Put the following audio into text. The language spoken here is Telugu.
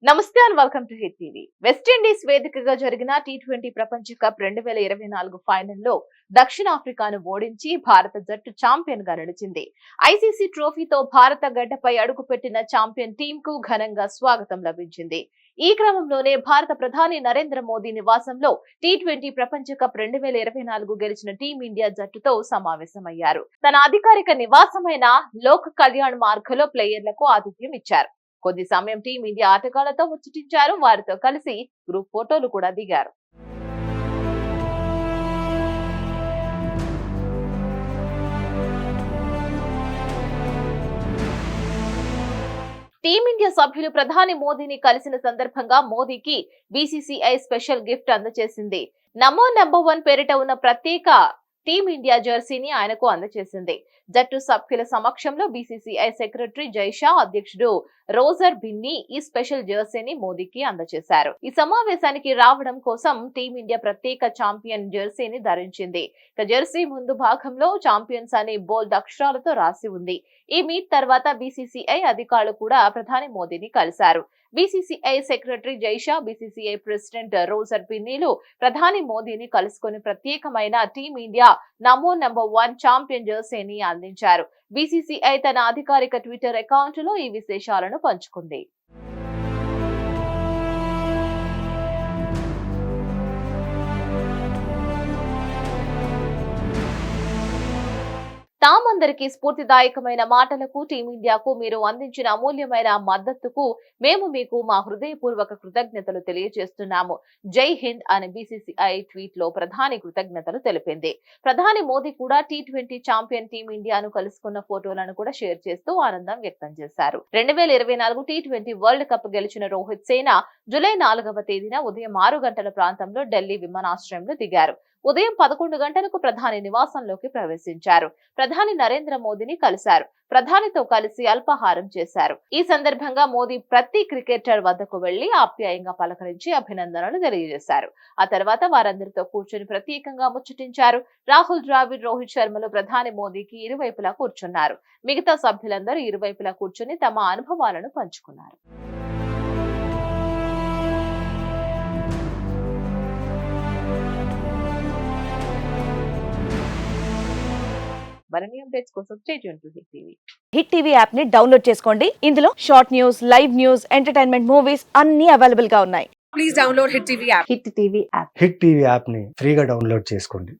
నమస్తే and welcome to hit TV. West Indies వేదికగా జరిగిన టీ20 ప్రపంచ కప్ 2024 ఫైనల్లో దక్షిణాఫ్రికాను ఓడించి భారత జట్టు ఛాంపియన్ గా నిలిచింది. ఐసీసీ ట్రోఫీతో భారత గడ్డపై అడుగుపెట్టిన ఛాంపియన్ టీం కు ఘనంగా స్వాగతం లభించింది. ఈ క్రమంలోనే భారత ప్రధాని నరేంద్ర మోదీ నివాసంలో టీ20 ప్రపంచ కప్ 2024 గెలిచిన టీమిండియా జట్టుతో సమావేశమయ్యారు. తన అధికారిక నివాసమైన లోక్ కళ్యాణ్ మార్గ్లో ప్లేయర్లకు ఆతిథ్యం ఇచ్చారు. కొద్ది సమయం టీమిండియా ఆటగాళ్లతో ముచ్చటించారు. వారితో కలిసి గ్రూప్ ఫోటోలు కూడా దిగారు. టీమిండియా సభ్యులు ప్రధాని మోదీని కలిసిన సందర్భంగా మోదీకి బీసీసీఐ స్పెషల్ గిఫ్ట్ అందజేసింది. నమో నంబర్ 1 పేరిట ఉన్న ప్రత్యేక టీమిండియా జెర్సీని ఆయనకు అందజేసింది. జట్టు సభ్యుల సమక్షంలో బీసీసీఐ సెక్రటరీ జైషా, అధ్యక్షుడు రోజర్ బిన్నీ ఈ స్పెషల్ జెర్సీని మోదీకి అందజేశారు. ఈ సమావేశానికి రావడం కోసం టీమిండియా ప్రత్యేక ఛాంపియన్ జెర్సీని ధరించింది. జెర్సీ ముందు భాగంలో ఛాంపియన్స్ అని బోల్డ్ అక్షరాలతో రాసి ఉంది. ఈ మీట్ తర్వాత బీసీసీఐ అధికారులు కూడా ప్రధాని మోదీని కలిశారు. BCCI secretary Jay Shah, BCCI president Roger బిన్నీలు ప్రధాని మోదీని కలుసుకుని ప్రత్యేకమైన టీమిండియా నమో నంబర్ 1 ఛాంపియన్ జెర్సీని అందించారు. బీసీసీఐ తన అధికారిక ట్విట్టర్ అకౌంట్లో ఈ విశేషాలను పంచుకుంది. తామందరికీ స్ఫూర్తిదాయకమైన మాటలకు, టీమిండియాకు మీరు అందించిన అమూల్యమైన మద్దతుకు మేము మీకు మా హృదయపూర్వక కృతజ్ఞతలు తెలియజేస్తున్నాము. జై హింద్ అని బీసీసీఐ ట్వీట్ లో ప్రధాని కృతజ్ఞతలు తెలిపింది. ప్రధాని మోదీ కూడా టీ20 ఛాంపియన్ టీమిండియాను కలుసుకున్న ఫోటోలను కూడా షేర్ చేస్తూ ఆనందం వ్యక్తం చేశారు. 2024 టీ20 వరల్డ్ కప్ గెలిచిన రోహిత్ సేన జూలై 4వ తేదీన ఉదయం 6 గంటల ప్రాంతంలో ఢిల్లీ విమానాశ్రయంలో దిగారు. ఉదయం 11 గంటలకు ప్రధాని నివాసంలోకి ప్రవేశించారు. ప్రధాని నరేంద్ర మోదీని కలిశారు. ప్రధానితో కలిసి అల్పాహారం చేశారు. ఈ సందర్భంగా మోదీ ప్రతి క్రికెటర్ వద్దకు వెళ్లి ఆప్యాయంగా పలకరించి అభినందనలు తెలియజేశారు. ఆ తర్వాత వారందరితో కూర్చొని ప్రత్యేకంగా ముచ్చటించారు. రాహుల్ ద్రావిడ్, రోహిత్ శర్మలు ప్రధాని మోదీకి ఇరువైపులా కూర్చున్నారు. మిగతా సభ్యులందరూ ఇరువైపులా కూర్చొని తమ అనుభవాలను పంచుకున్నారు. మరిన్ని అప్డేట్స్ కోసం stay tune to hit TV. Hit TV app ని డౌన్లోడ్ చేసుకోండి. ఇందులో short news, live news, entertainment movies అన్ని అవైలబుల్ గా ఉన్నాయి. Please download Hit TV app. Hit TV app. Hit TV యాప్ని ఫ్రీగా డౌన్లోడ్ చేసుకోండి.